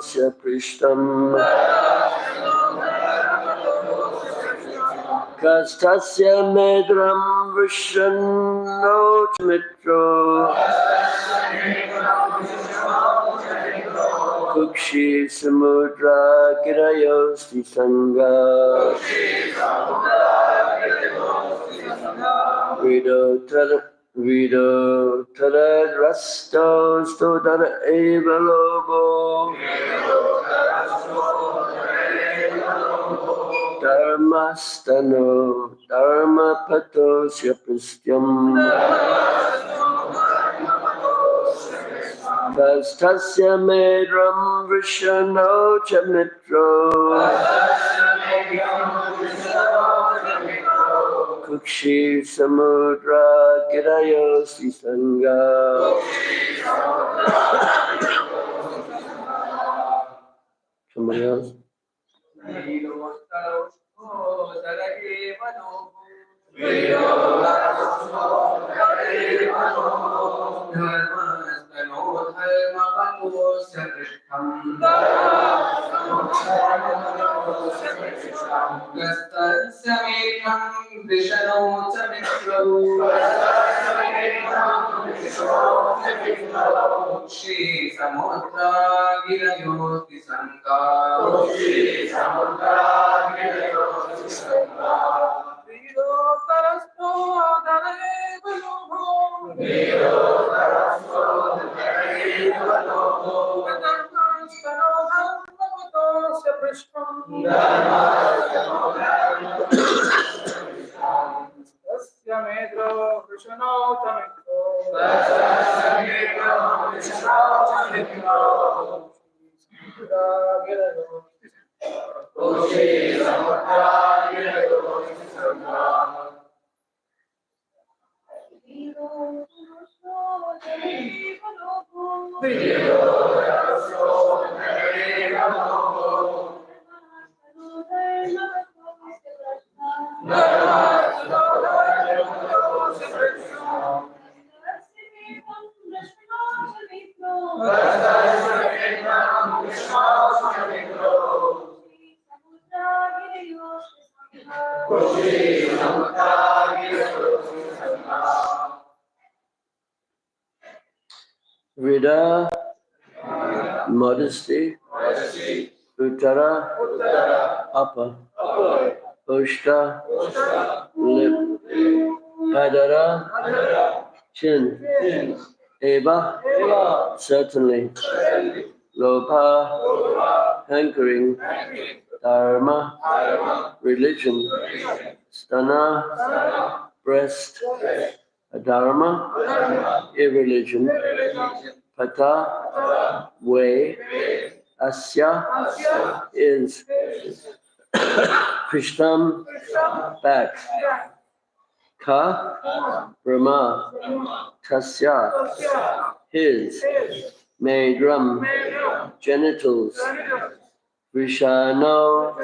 Bhagwatamapatosya Prishtam Kastasya Medram Vishano Mitro Kukshi Samudra Girayosti Sangha Vido Tara Rasto Stodara Eva Lobo Dharmastano Dharma Patosya Pristyam Kastasya Medram Vishano Chamitro Kukshi Samudra Girayosi Sangha. Somebody else? Vida, modesty, Uttara, upper, Ushta, lip, Padara, chin, Eva, certainly, Lopa, hankering, Dharma, religion, Stana, breast, Adharma, irreligion, Pata, way, Asya, is, Prishtam, back, Ka, Brahma, Tasya, his, Medram, genitals, Vrishano,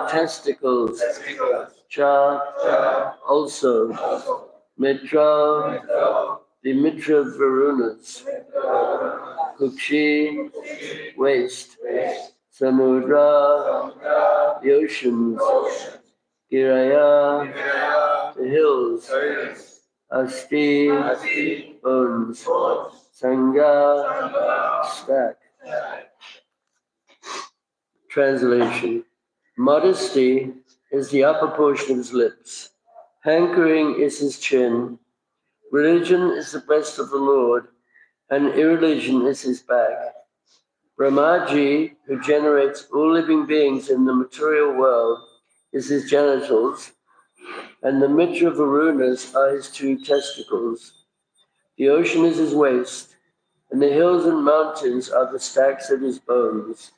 testicles, Cha, also, Mitra, the Mitra Varunas, Kukshi, waste, Samudra, the oceans, Giraya, the hills, Asti, bones, Sangha, stack. Translation. Modesty is the upper portion of his lips. Hankering is his chin. Religion is the breast of the Lord, and irreligion is his back. Brahmaji, who generates all living beings in the material world, is his genitals, and the Mitra Varunas are his two testicles. The ocean is his waist, and the hills and mountains are the stacks of his bones.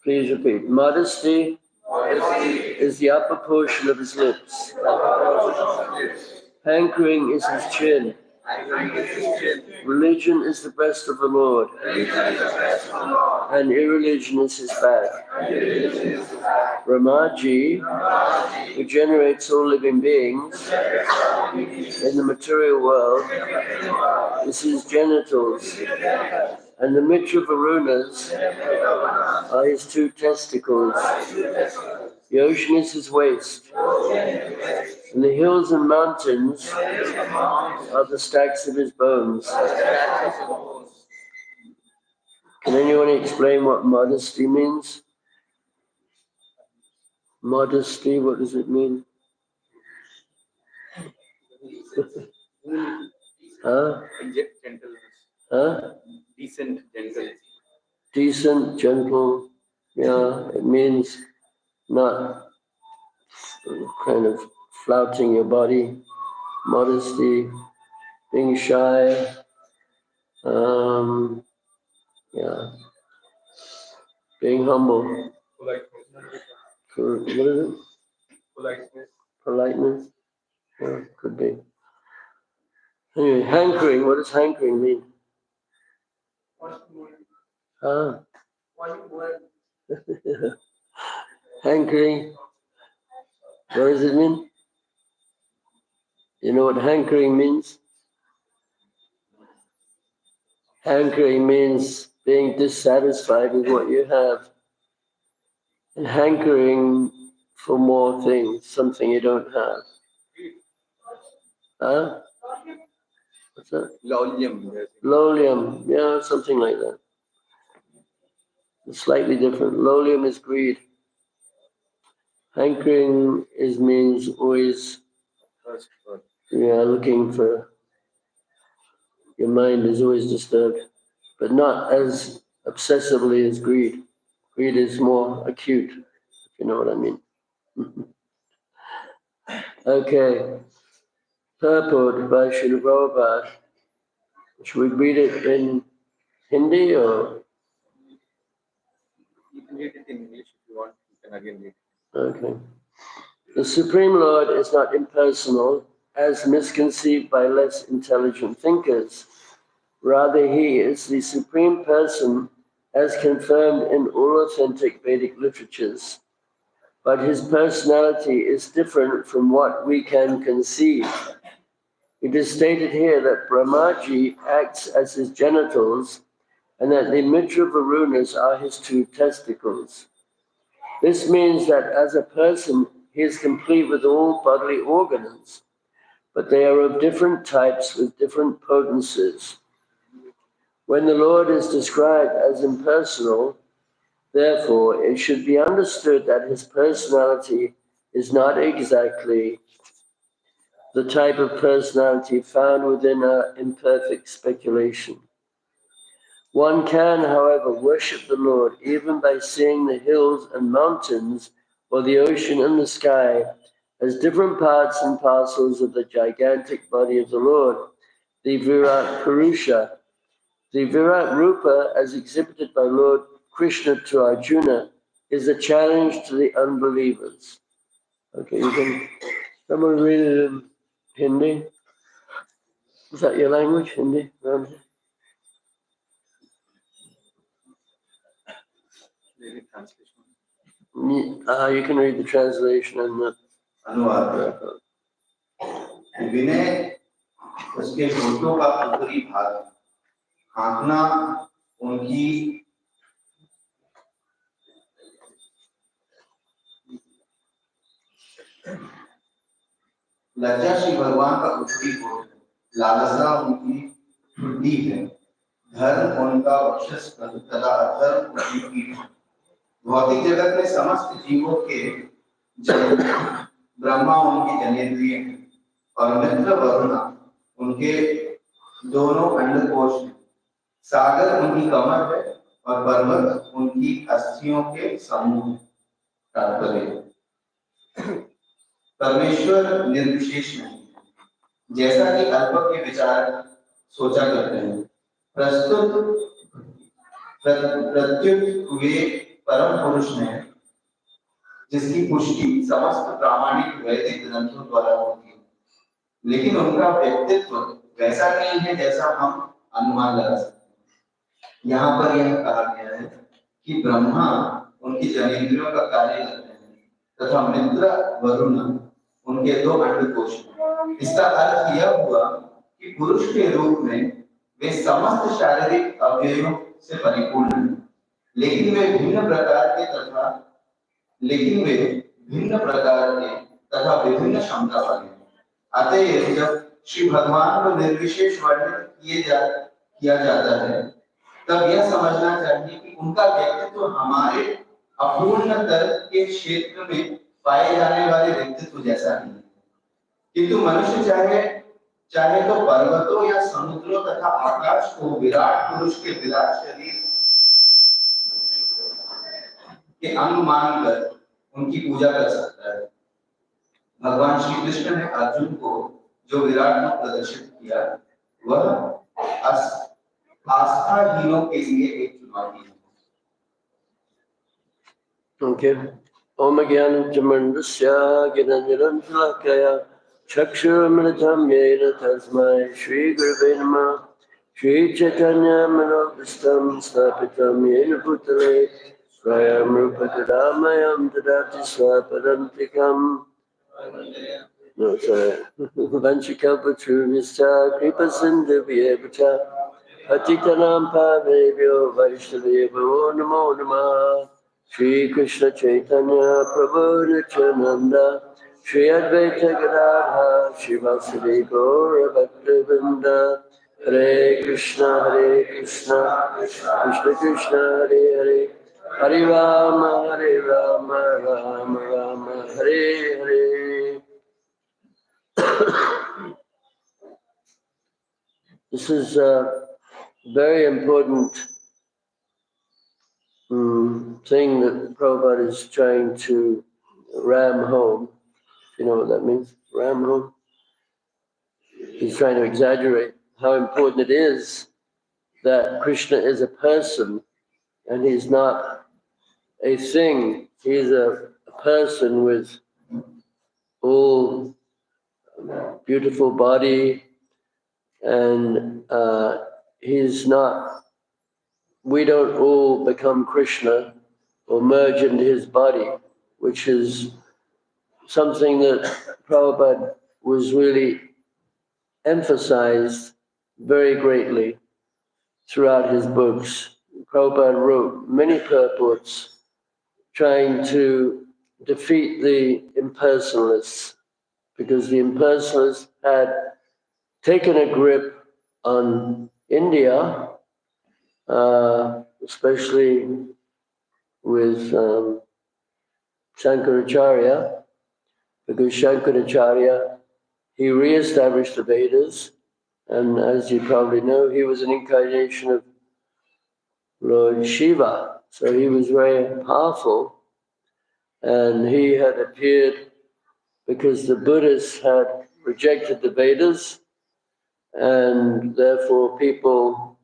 Please repeat. Modesty is the upper portion of his lips. Hankering is his chin. Religion is the breast of the Lord, and irreligion is his back. Brahmaji, who generates all living beings in the material world, is his genitals, and the Mitra Varunas are his two testicles. The ocean is his waist, and the hills and mountains are the stacks of his bones. Can anyone explain what modesty means? Modesty, what does it mean? Huh? Gentleness. Huh? Decent, gentle. Decent, gentle. Yeah, it means not kind of flouting your body. Modesty, being shy. Yeah, being humble. What is it? Politeness. Yeah, could be. Anyway, hankering. What does hankering mean? Huh? Hankering. What does it mean? You know what hankering means? Hankering means being dissatisfied with what you have and hankering for more things, something you don't have. Huh? What's that? Lolium. Yeah, something like that. It's slightly different. Lolium is greed. Hankering means always looking for. Your mind is always disturbed, but not as obsessively as greed. Greed is more acute, if you know what I mean. Okay. Purport by Srila Prabhupada. Should we read it in Hindi or? You can read it in English if you want. You can again read it. Okay. The Supreme Lord is not impersonal, as misconceived by less intelligent thinkers. Rather, he is the Supreme Person as confirmed in all authentic Vedic literatures. But his personality is different from what we can conceive. It is stated here that Brahmaji acts as his genitals and that the Mitra Varunas are his two testicles. This means that as a person, he is complete with all bodily organs, but they are of different types with different potencies. When the Lord is described as impersonal, therefore, it should be understood that his personality is not exactly the type of personality found within our imperfect speculation. One can, however, worship the Lord even by seeing the hills and mountains or the ocean and the sky as different parts and parcels of the gigantic body of the Lord, the Virat Purusha. The Virat Rupa, as exhibited by Lord Krishna to Arjuna, is a challenge to the unbelievers. Okay, you can, someone read it in Hindi? Is that your language, Hindi? Read it translation. You can read the translation and the अनुवाद विनय उसके होठों का ऊपरी भाग हाँकना उनकी लज्जा श्री भगवान का ऊपरी होठ लालसा उनकी ठुड्डी है धर्म उनका वक्षस्थल तथा अधर्म उनकी पीठ। भौतिक जगत में समस्त जीवों के ब्रह्मा उनकी जनेन्द्रिय है और मित्र वरुण उनके दोनों अंडकोश हैं। सागर उनकी कमर है और पर्वत उनकी अस्थियों के समूह है। तात्पर्य परमेश्वर निर्विशेष नहीं है, जैसा कि अल्प के विचार सोचा करते हैं। प्रत्युत वे परम पुरुष हैं, जिसकी पुष्टि समस्त प्रामाणिक वैदिक ग्रंथों द्वारा होती है, लेकिन उनका व्यक्तित्व वैसा नहीं है जैसा हम अनुमान लगा सकते हैं। यहाँ पर यह कहा गया है कि ब्रह्मा उनकी जनेन्द्रियों का कार्य करते हैं तथा मित्र वरुण उनके दो अंडकोश हैं। इसका अर्थ यह हुआ कि पुरुष के रूप में वे समस्त शारीरिक अवयवों से परिपूर्ण हैं, लेकिन वे भिन्न प्रकार के तथा विभिन्न क्षमता वाले हैं। अतएव जब श्री भगवान को निर्विशेष वर्णित किया जाता है, तब यह समझना चाहिए कि उनका व्यक्तित्व हमारे अपूर्ण तर्क के क्षेत्र में पाए जाने वाले व्यक्तित्व जैसा नहीं है, किंतु मनुष्य चाहे तो पर्वतों या समुद्रों तथा आकाश को विराट पुरुष के विराट शरीर के अंग मानकर उनकी पूजा कर सकता है। भगवान श्री कृष्ण ने अर्जुन को जो विराट रूप प्रदर्शित किया, वह आस्थाहीनों के लिए एक चुनौती है। Okay. Om Gyanam Jamandasya Gyananjalam Shalakaya Chakshurmritam Yena Tasmai Shri Gurave Namah Shri Chaitanya Manobhistam Stapitam Yena Bhutale Swayam Rupa Tadamayam Tadati Swapadantikam. No, sorry. Vanchikalpatrunista Kripa Sindhu Vyebhacha Patitanam Pavebhyo Vaishnavebho Namo Namah Shri Krishna Chaitanya Prabhu Nityananda Shri Advaita Gadadha Shri Vasudeva Gaura Bhaktivinoda Hare Krishna Krishna Krishna Hare Hare Hare Rama Rama Rama Hare Hare. This is a very important thing that Prabhupada is trying to ram home. You know what that means? Ram home? He's trying to exaggerate how important it is that Krishna is a person and he's not a thing. He's a person with all beautiful body, and he's not, we don't all become Krishna or merge into his body, which is something that Prabhupada was really emphasized very greatly throughout his books. Prabhupada wrote many purports trying to defeat the impersonalists, because the impersonalists had taken a grip on India, especially with Shankaracharya, because Shankaracharya, he re-established the Vedas, and as you probably know, he was an incarnation of Lord Shiva, so he was very powerful, and he had appeared because the Buddhists had rejected the Vedas, and therefore people,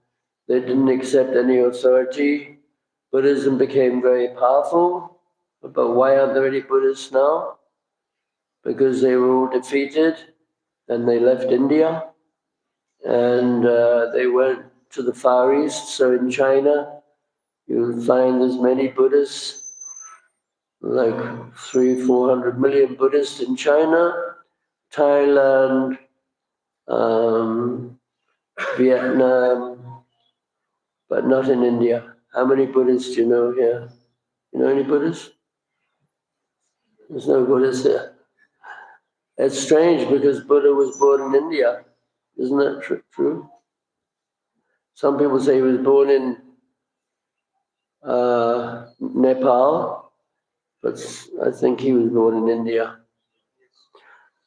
they didn't accept any authority. Buddhism became very powerful, but why aren't there any Buddhists now? Because they were all defeated and they left India and they went to the Far East. So in China, you'll find there's many Buddhists, like 300-400 million Buddhists in China, Thailand, Vietnam, but not in India. How many Buddhists do you know here? You know any Buddhists? There's no Buddhists here. It's strange because Buddha was born in India. Isn't that true? Some people say he was born in Nepal, but I think he was born in India.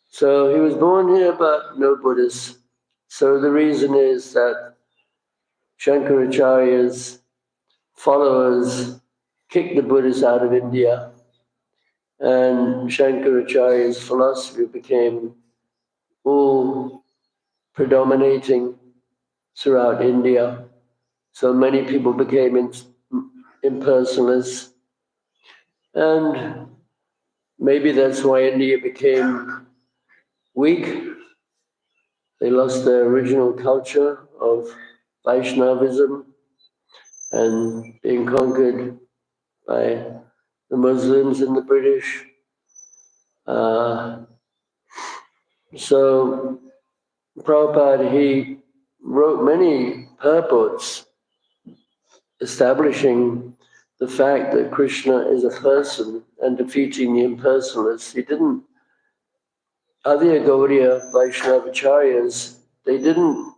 So he was born here, but no Buddhists. So the reason is that Shankaracharya's followers kicked the Buddhists out of India, and Shankaracharya's philosophy became all predominating throughout India. So many people became impersonalists, and maybe that's why India became weak. They lost their original culture of Vaishnavism and being conquered by the Muslims and the British. So Prabhupada, he wrote many purports establishing the fact that Krishna is a person and defeating the impersonalists. He didn't, other Gaudiya Vaishnavacharyas, they didn't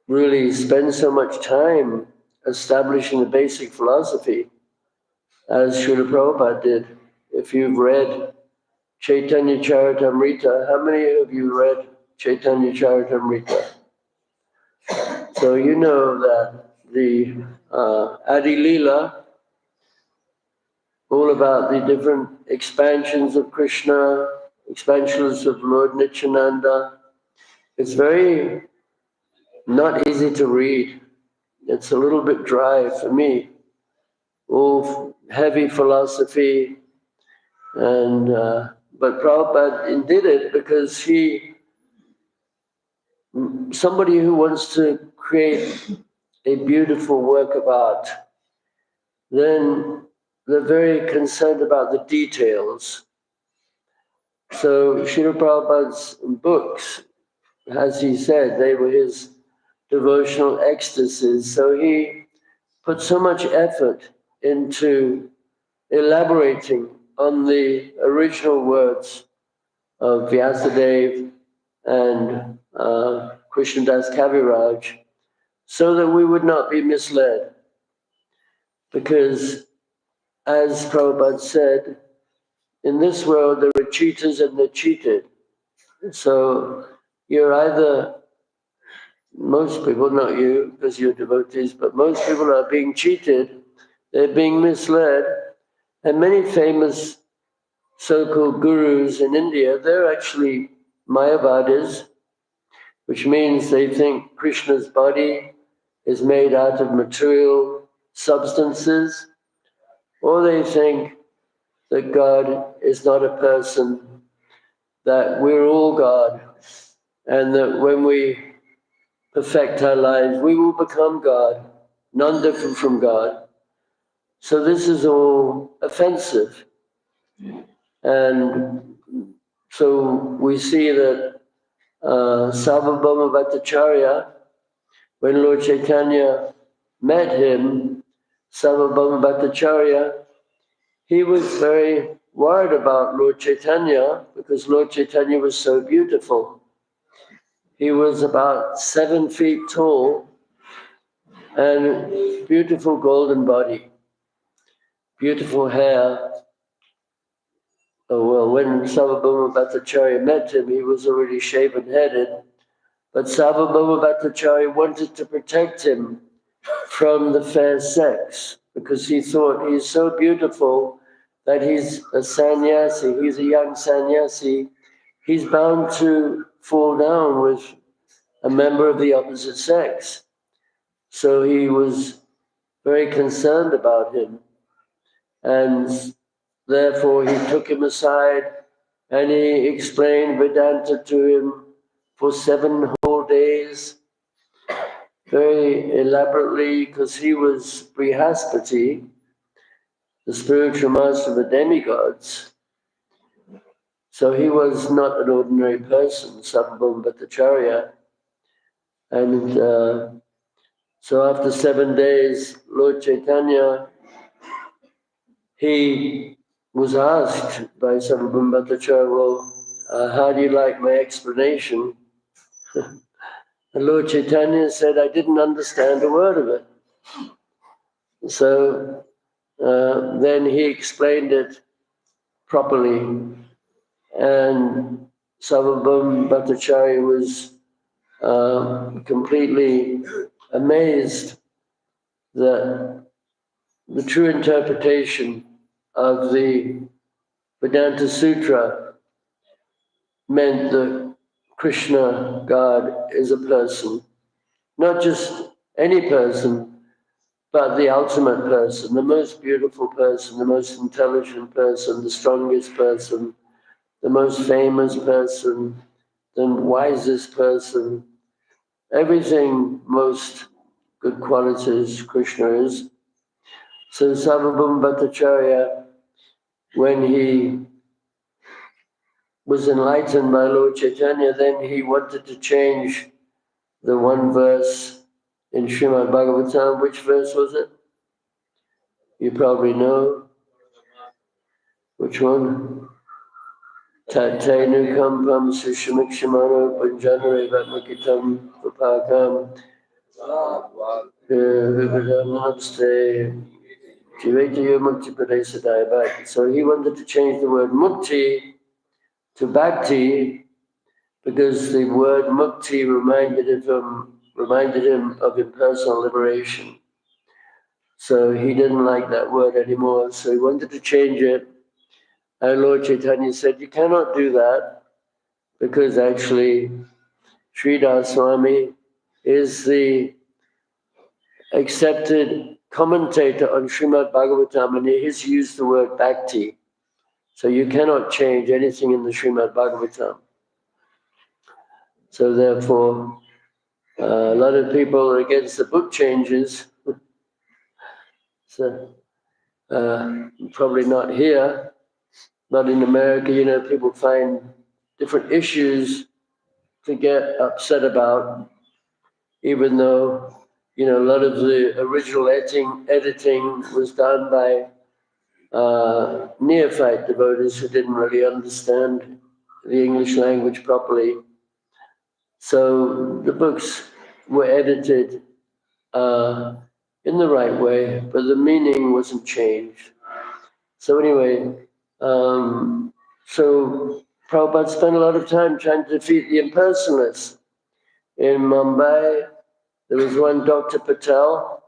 really spend so much time establishing the basic philosophy as Srila Prabhupada did. If you've read Chaitanya Charitamrita, how many of you read Chaitanya Charitamrita? So you know that the Adi Leela, all about the different expansions of Krishna, expansions of Lord Nityananda. It's very not easy to read. It's a little bit dry for me. All heavy philosophy, and but Prabhupada did it because somebody who wants to create a beautiful work of art, then they're very concerned about the details. So Srila Prabhupada's books, as he said, they were his devotional ecstasies. So he put so much effort into elaborating on the original words of Vyasadeva and Krishnadas Kaviraj, so that we would not be misled. Because, as Prabhupada said, in this world there are cheaters and they're cheated. So you're either, most people, not you, because you're devotees, but most people are being cheated, they're being misled, and many famous so-called gurus in India, they're actually Mayavadis, which means they think Krishna's body is made out of material substances, or they think that God is not a person, that we're all God, and that when we perfect our lives, we will become God, none different from God. So this is all offensive. And so we see that Sarvabhauma Bhattacharya, when Lord Chaitanya met him, Sarvabhauma Bhattacharya, he was very worried about Lord Chaitanya because Lord Chaitanya was so beautiful. He was about 7 feet tall and beautiful golden body, beautiful hair. Oh, well, when Sarvabhauma Bhattacharya met him, he was already shaven-headed, but Sarvabhauma Bhattacharya wanted to protect him from the fair sex because he thought he's so beautiful that he's a sannyasi, he's a young sannyasi, he's bound to fall down with a member of the opposite sex. So he was very concerned about him, and therefore he took him aside and he explained Vedanta to him for 7 whole days, very elaborately, because he was Brihaspati, the spiritual master of the demigods. So he was not an ordinary person, Sarvabhauma Bhattacharya. And so after 7 days, Lord Chaitanya, he was asked by Sarvabhauma Bhattacharya, well, how do you like my explanation? And Lord Chaitanya said, I didn't understand a word of it. So then he explained it properly. And Sarvabhauma Bhattacharya was completely amazed that the true interpretation of the Vedanta Sutra meant that Krishna, God, is a person, not just any person, but the ultimate person, the most beautiful person, the most intelligent person, the strongest person, the most famous person, the wisest person, everything, most good qualities Krishna is. So Sarvabhauma Bhattacharya, when he was enlightened by Lord Chaitanya, then he wanted to change the one verse in Srimad Bhagwatam. Which verse was it? You probably know. Which one? Tatenu kampam sushamikshamano punjanare vatmakitam upakam namaste jivetayo mukti pradesadaya bhakti. So he wanted to change the word mukti to bhakti because the word mukti reminded him of impersonal liberation. So he didn't like that word anymore. So he wanted to change it. And Lord Chaitanya said, you cannot do that because actually Sridhar Swami is the accepted commentator on Srimad Bhagavatam, and he has used the word bhakti. So you cannot change anything in the Srimad Bhagavatam. So therefore, a lot of people are against the book changes. So probably not here, not in America. You know, people find different issues to get upset about, even though, you know, a lot of the original editing was done by neophyte devotees who didn't really understand the English language properly. So the books were edited in the right way, but the meaning wasn't changed. So anyway, so Prabhupada spent a lot of time trying to defeat the impersonalists. In Mumbai, there was one Dr. Patel.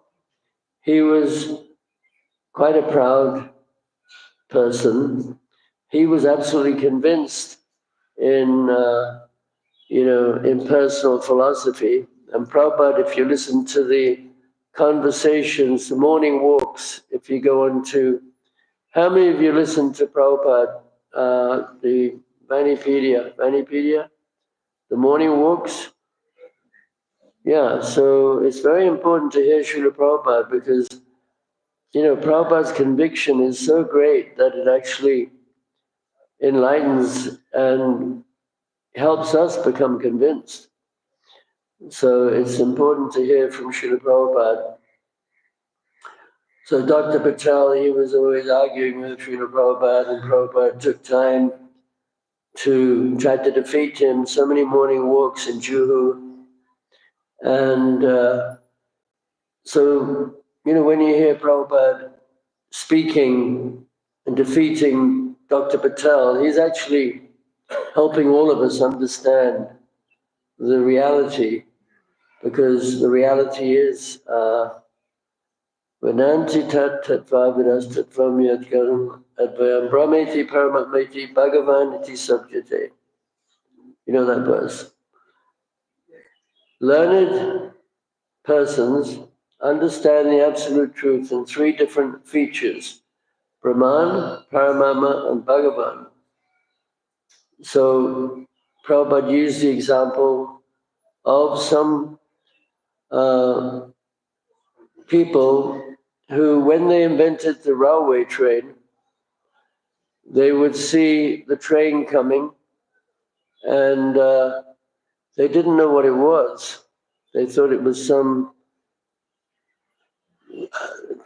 He was quite a proud person. He was absolutely convinced in, impersonal philosophy. And Prabhupada, if you listen to the conversations, the morning walks, if you go on to, how many of you listen to Prabhupada, the Vanipedia, the morning walks? Yeah, so it's very important to hear Srila Prabhupada because, you know, Prabhupada's conviction is so great that it actually enlightens and helps us become convinced. So it's important to hear from Srila Prabhupada. So Dr. Patel, he was always arguing with Srila Prabhupada, and Prabhupada took time to try to defeat him. So many morning walks in Juhu. And so, you know, when you hear Prabhupada speaking and defeating Dr. Patel, he's actually helping all of us understand the reality, because the reality is Vananti tat tatva vidas tatvam yadgaram advayam brahmeti paramatmeti bhagavan iti sabjate. You know that verse. Learned persons understand the absolute truth in three different features: Brahman, Paramama, and Bhagavan. So Prabhupada used the example of some people who, when they invented the railway train, they would see the train coming and they didn't know what it was. They thought it was some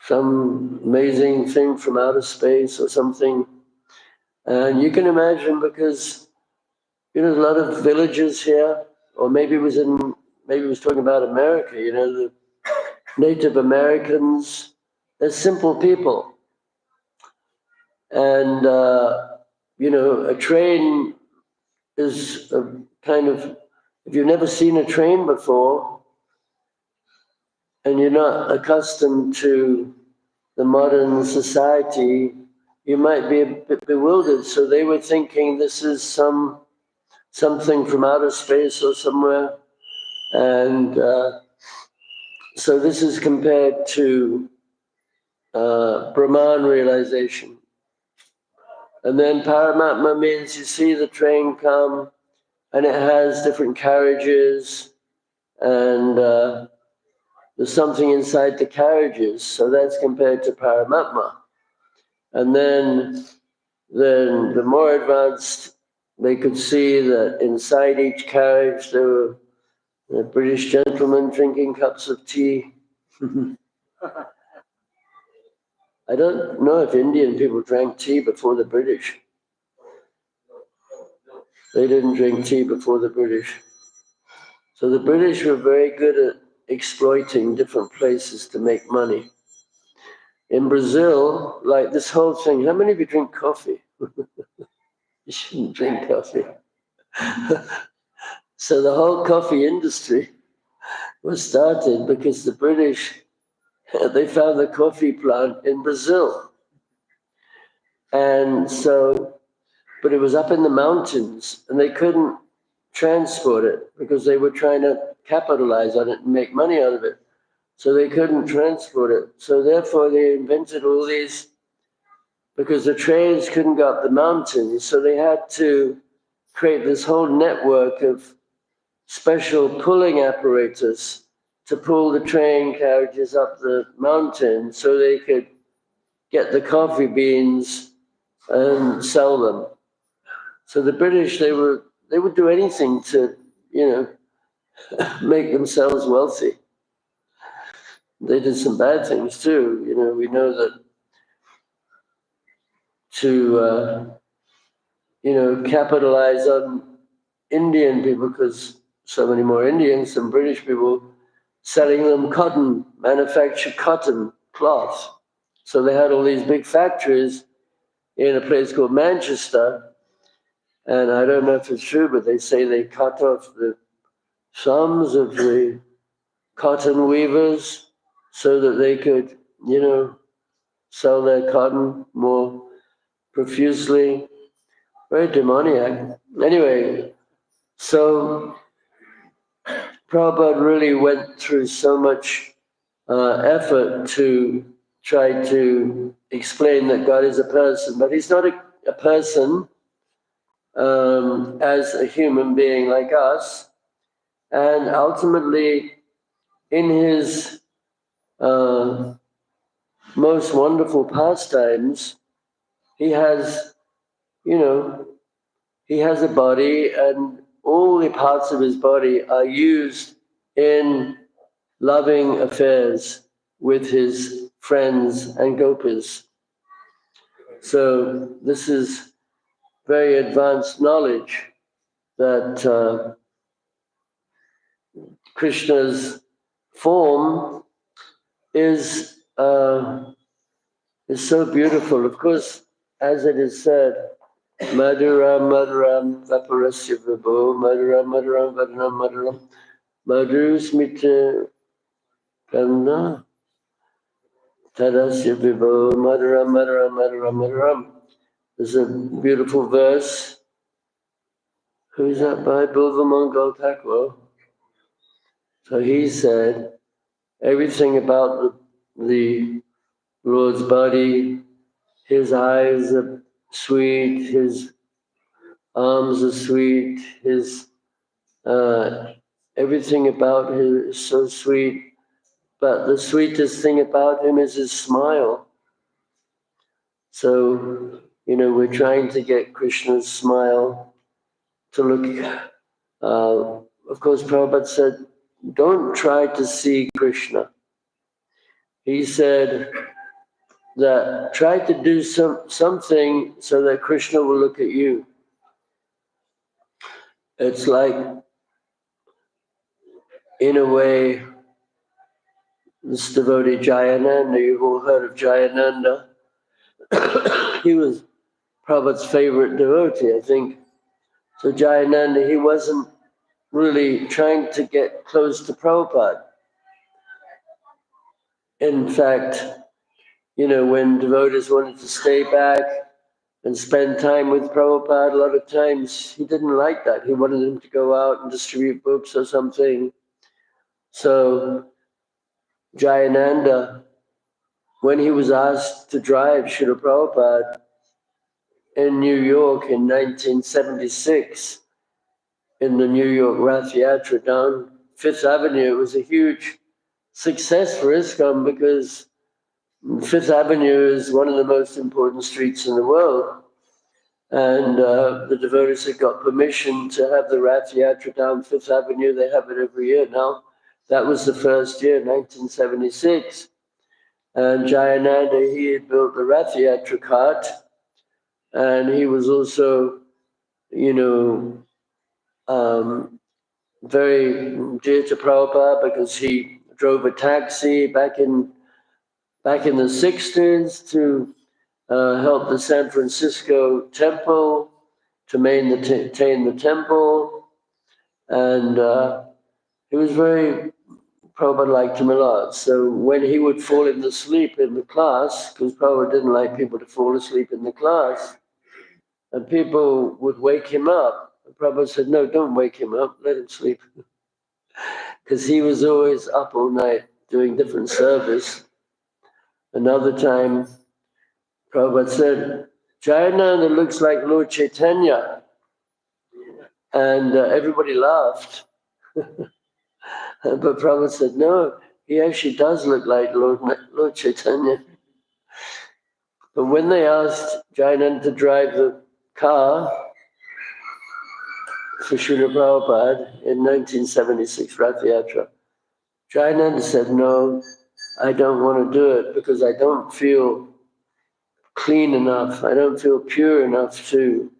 amazing thing from outer space or something. And you can imagine, because, you know, a lot of villages here, or maybe it was talking about America, you know, the Native Americans, they're simple people. And, you know, a train is a kind of, if you've never seen a train before and you're not accustomed to the modern society, you might be a bit bewildered. So they were thinking this is something from outer space or somewhere. And so this is compared to Brahman realization. And then Paramatma means you see the train come and it has different carriages and there's something inside the carriages. So that's compared to Paramatma. And then the more advanced, they could see that inside each carriage there A British gentleman drinking cups of tea. I don't know if Indian people drank tea before the British. They didn't drink tea before the British. So the British were very good at exploiting different places to make money. In Brazil, like this whole thing, how many of you drink coffee? You shouldn't drink coffee. So the whole coffee industry was started because the British, they found the coffee plant in Brazil. And so, but it was up in the mountains and they couldn't transport it because they were trying to capitalize on it and make money out of it. So they couldn't transport it. So therefore they invented all these, because the trains couldn't go up the mountains, so they had to create this whole network of special pulling apparatus to pull the train carriages up the mountain so they could get the coffee beans and sell them. So the British, they would do anything to, make themselves wealthy. They did some bad things too. We know that to, capitalize on Indian people, because so many more Indians than British people, selling them cotton, manufactured cotton cloth. So they had all these big factories in a place called Manchester. And I don't know if it's true, but they say they cut off the thumbs of the cotton weavers so that they could, sell their cotton more profusely. Very demoniac. Anyway, so Prabhupada really went through so much effort to try to explain that God is a person, but he's not a person as a human being like us. And ultimately, in his most wonderful pastimes, he has, he has a body, and all the parts of his body are used in loving affairs with his friends and gopis. So this is very advanced knowledge that Krishna's form is so beautiful. Of course, as it is said, Madhuram Madhuram Vaparasya Vibho, Madhuram Madhuram Vadanam Madhuram, Madhu Smita Kanna Tadasya Vibho, Madhuram Madhuram Madhuram Madhuram. There's a beautiful verse. Who's that by? Bilvamangal Thakur. So he said, everything about the Lord's body, his eyes are sweet, his arms are sweet, his everything about him is so sweet. But the sweetest thing about him is his smile. So, we're trying to get Krishna's smile to look. Of course, Prabhupada said, don't try to see Krishna. He said that try to do something so that Krishna will look at you. It's like, in a way, this devotee Jayananda, you've all heard of Jayananda. He was Prabhupada's favorite devotee, I think. So Jayananda, he wasn't really trying to get close to Prabhupada. In fact, when devotees wanted to stay back and spend time with Prabhupada, a lot of times he didn't like that. He wanted them to go out and distribute books or something. So Jayananda, when he was asked to drive Srila Prabhupada in New York in 1976, in the New York Rath Yatra down Fifth Avenue, it was a huge success for ISKCON because Fifth Avenue is one of the most important streets in the world. And the devotees had got permission to have the Rath Yatra down Fifth Avenue. They have it every year now. That was the first year, 1976. And Jayananda, he had built the Rath Yatra cart. And he was also, very dear to Prabhupada because he drove a taxi back in the 60s to help the San Francisco temple, to maintain the temple. And he was very, Prabhupada liked him a lot. So when he would fall asleep in the class, because Prabhupada didn't like people to fall asleep in the class, and people would wake him up, Prabhupada said, no, don't wake him up, let him sleep. Because he was always up all night doing different service. Another time, Prabhupada said, Jayananda looks like Lord Chaitanya. And everybody laughed. But Prabhupada said, no, he actually does look like Lord Chaitanya. But when they asked Jayananda to drive the car for Srila Prabhupada in 1976, Rath Yatra, Jayananda said, no, I don't want to do it because I don't feel clean enough. I don't feel pure enough to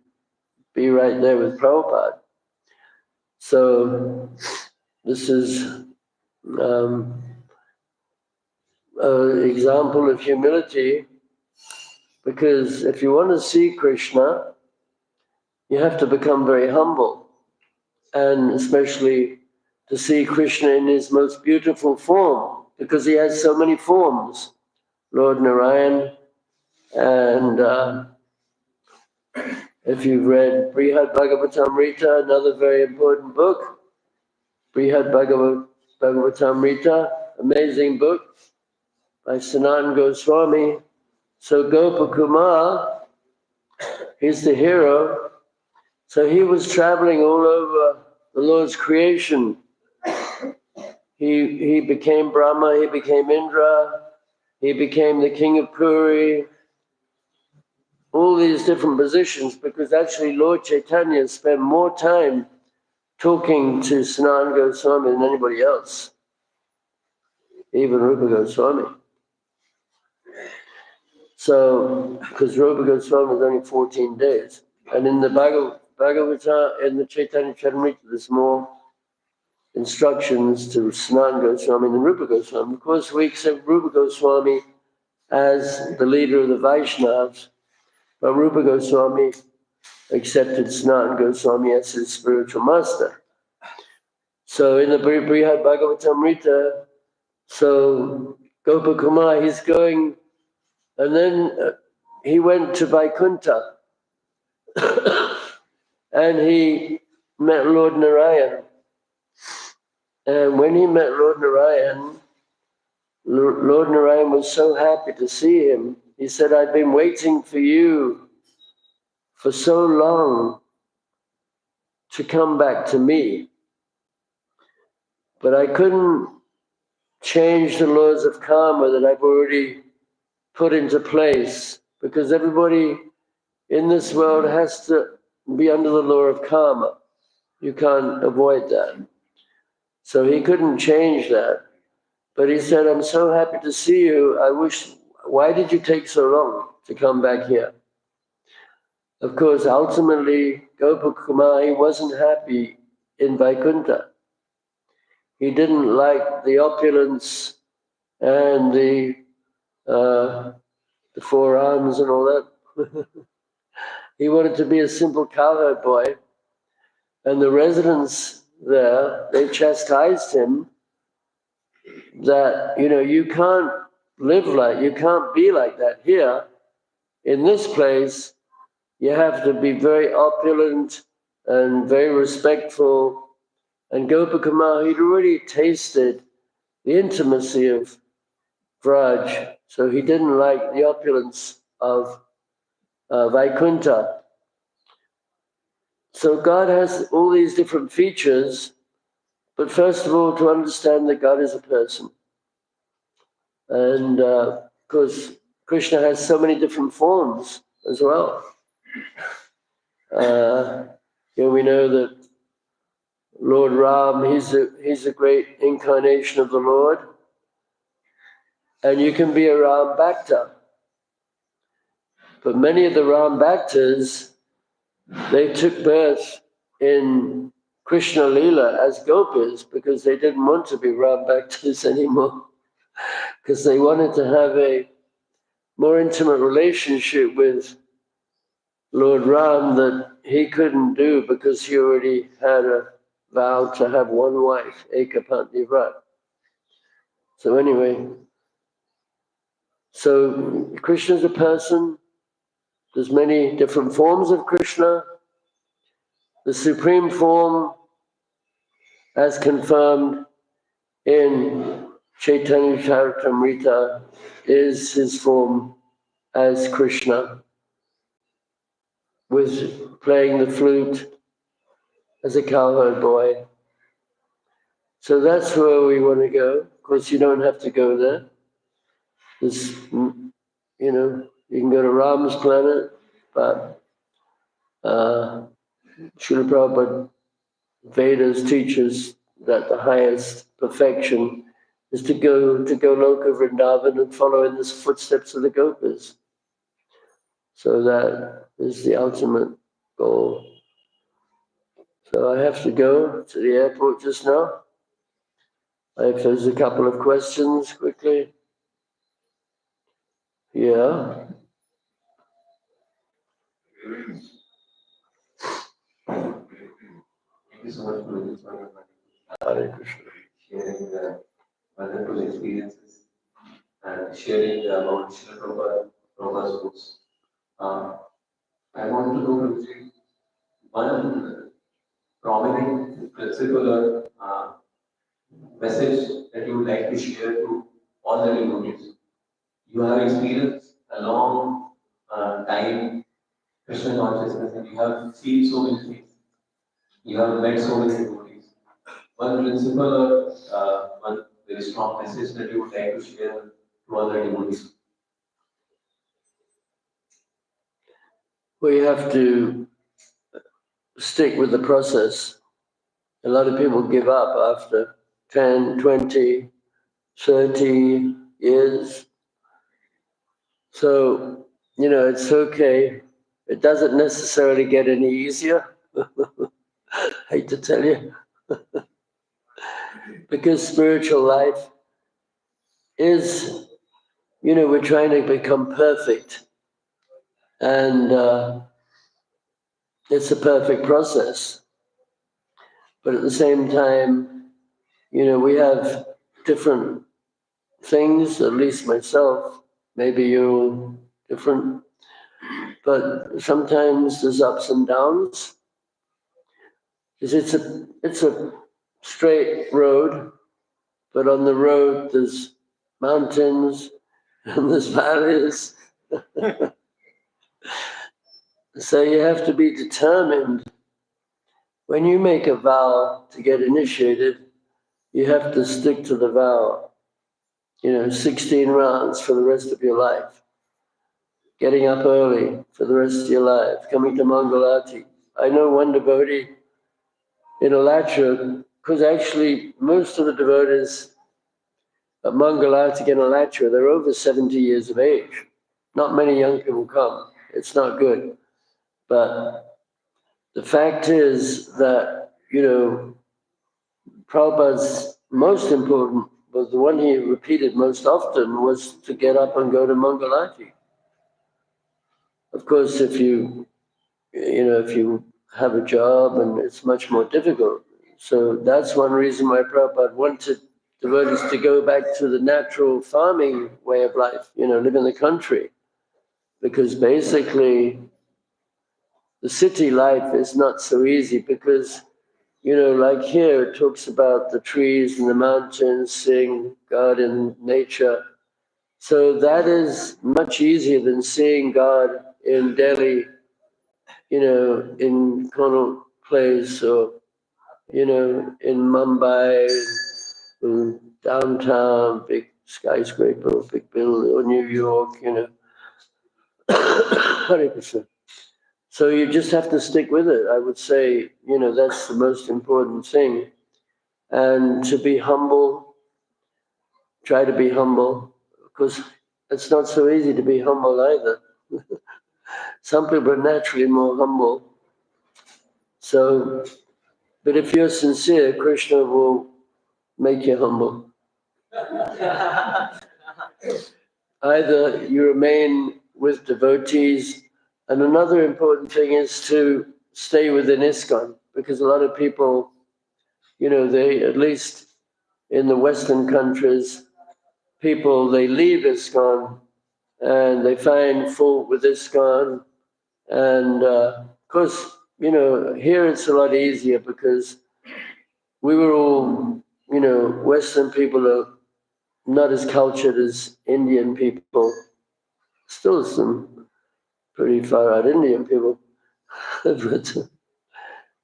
be right there with Prabhupada. So this is an example of humility, because if you want to see Krishna, you have to become very humble, and especially to see Krishna in his most beautiful form, because he has so many forms. Lord Narayan, and if you've read Brihad Bhagavatamrita, another very important book, Brihad Bhagavatamrita, amazing book by Sanatana Goswami. So Gopakumar, he's the hero. So he was traveling all over the Lord's creation. He became Brahma, he became Indra, he became the king of Puri, all these different positions, because actually Lord Chaitanya spent more time talking to Sanatana Goswami than anybody else, even Rupa Goswami. So, because Rupa Goswami was only 14 days. And in the Bhagavata, in the Chaitanya Charitamrita, there's more instructions to Sanatana Goswami than Rupa Goswami. Of course, we accept Rupa Goswami as the leader of the Vaishnavas, but Rupa Goswami accepted Sanatana Goswami as his spiritual master. So in the Brihad Bhagavatamrita, so Gopakumar, he's going, and then he went to Vaikuntha and he met Lord Narayan. And when he met Lord Narayan was so happy to see him. He said, I've been waiting for you for so long to come back to me, but I couldn't change the laws of karma that I've already put into place, because everybody in this world has to be under the law of karma. You can't avoid that. So he couldn't change that. But he said, I'm so happy to see you. Why did you take so long to come back here? Of course, ultimately, Gopakumar, he wasn't happy in Vaikuntha. He didn't like the opulence and the forearms and all that. He wanted to be a simple cowherd boy. And the residents there, they chastised him that, you can't you can't be like that here. In this place, you have to be very opulent and very respectful. And Gopakumar, he'd already tasted the intimacy of Vraj, so he didn't like the opulence of Vaikuntha. So God has all these different features, but first of all, to understand that God is a person. And because Krishna has so many different forms as well. We know that Lord Ram, he's a great incarnation of the Lord. And you can be a Ram Bhakta. But many of the Ram Bhaktas, they took birth in Krishna Leela as gopis because they didn't want to be Ram Bhaktas anymore. Because they wanted to have a more intimate relationship with Lord Ram that he couldn't do because he already had a vow to have one wife, Ekapatni Vrat. So anyway, so Krishna's a person. There's many different forms of Krishna. The supreme form, as confirmed in Chaitanya Charitamrita, is his form as Krishna, with playing the flute as a cowherd boy. So that's where we want to go. Of course, you don't have to go there. There's, you can go to Ram's planet, but Srila Prabhupada Vedas teaches that the highest perfection is to go Loka Vrindavan and follow in the footsteps of the Gopas. So that is the ultimate goal. So I have to go to the airport just now. If there's a couple of questions quickly. Yeah. Thank you so much for this wonderful Hare Krishna. sharing the wonderful experiences and sharing about Srila Prabhupada's books. I want to know Guruji, one prominent principle or message that you would like to share to all the devotees. You have experienced a long time Krishna consciousness and you have seen so many things. You have met so many devotees. One principle or one very strong message that you would like to share to all the devotees. We have to stick with the process. A lot of people give up after 10, 20, 30 years. So, it's okay. It doesn't necessarily get any easier. Hate to tell you. Because spiritual life is, we're trying to become perfect. And it's a perfect process. But at the same time, we have different things, at least myself, maybe you're different, but sometimes there's ups and downs. It's a straight road, but on the road there's mountains and there's valleys. So you have to be determined. When you make a vow to get initiated, you have to stick to the vow. 16 rounds for the rest of your life. Getting up early for the rest of your life. Coming to Mangalati. I know one devotee in Alachua, because actually most of the devotees at Mangalati in Alachua, they're over 70 years of age. Not many young people come. It's not good. But the fact is that, Prabhupada's most important, was the one he repeated most often, was to get up and go to Mangalati. Of course, if you have a job, and it's much more difficult. So that's one reason why Prabhupada wanted devotees to go back to the natural farming way of life, live in the country. Because basically, the city life is not so easy because, like here, it talks about the trees and the mountains, seeing God in nature. So that is much easier than seeing God in Delhi, in Connaught Place, or, in Mumbai, downtown, big skyscraper, big building, or New York, 100%. So you just have to stick with it. I would say, that's the most important thing. And to be humble, try to be humble, because it's not so easy to be humble either. Some people are naturally more humble. So, but if you're sincere, Krishna will make you humble. Either you remain with devotees, and another important thing is to stay within ISKCON, because a lot of people, they, at least in the Western countries, they leave ISKCON and they find fault with ISKCON. And of course, here it's a lot easier because we were all, Western people are not as cultured as Indian people. Still some pretty far out Indian people. But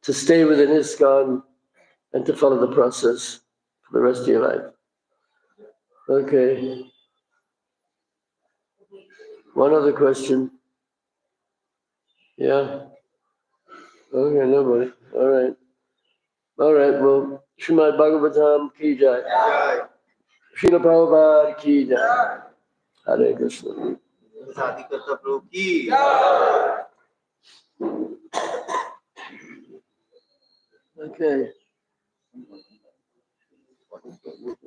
to stay within ISKCON and to follow the process for the rest of your life. Okay. One other question. Yeah. Okay, nobody. All right. Well, Srimad Bhagwatam ki jai. Srila Prabhupada ki jai. Hare Krishna. शादी करता प्रभु की Okay.